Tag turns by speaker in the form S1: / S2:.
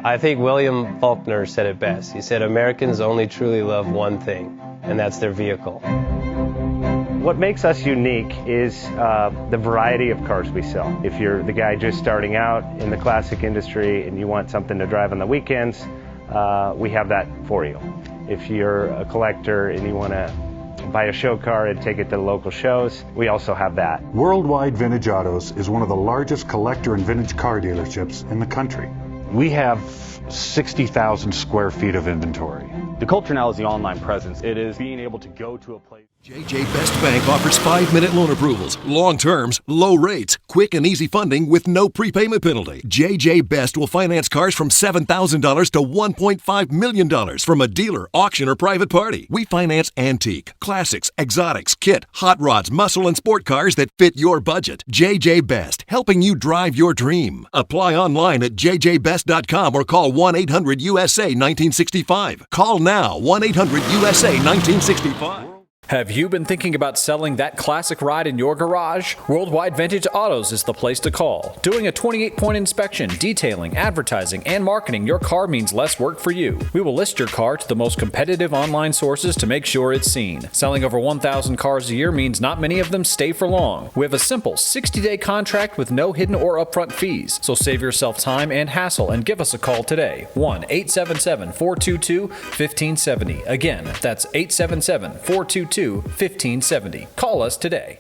S1: I think William Faulkner said it best. He said, Americans only truly love one thing, and that's their vehicle.
S2: What makes us unique is the variety of cars we sell. If you're the guy just starting out in the classic industry and you want something to drive on the weekends, we have that for you. If you're a collector and you want to buy a show car and take it to the local shows, we also have that.
S3: Worldwide Vintage Autos is one of the largest collector and vintage car dealerships in the country.
S4: We have 60,000 square feet of inventory.
S5: The culture now is the online presence. It is being able to go to a place.
S6: JJ Best Bank offers 5-minute loan approvals, long terms, low rates, quick and easy funding with no prepayment penalty. JJ Best will finance cars from $7,000 to $1.5 million from a dealer, auction, or private party. We finance antique, classics, exotics, kit, hot rods, muscle, and sport cars that fit your budget. JJ Best, helping you drive your dream. Apply online at jjbest.com or call 1-800-USA-1965. Call now, 1-800-USA-1965.
S7: Have you been thinking about selling that classic ride in your garage? Worldwide Vintage Autos is the place to call. Doing a 28-point inspection, detailing, advertising, and marketing your car means less work for you. We will list your car to the most competitive online sources to make sure it's seen. Selling over 1,000 cars a year means not many of them stay for long. We have a simple 60-day contract with no hidden or upfront fees. So save yourself time and hassle and give us a call today. 1-877-422-1570. Again, that's 877-422-1570. Call us today.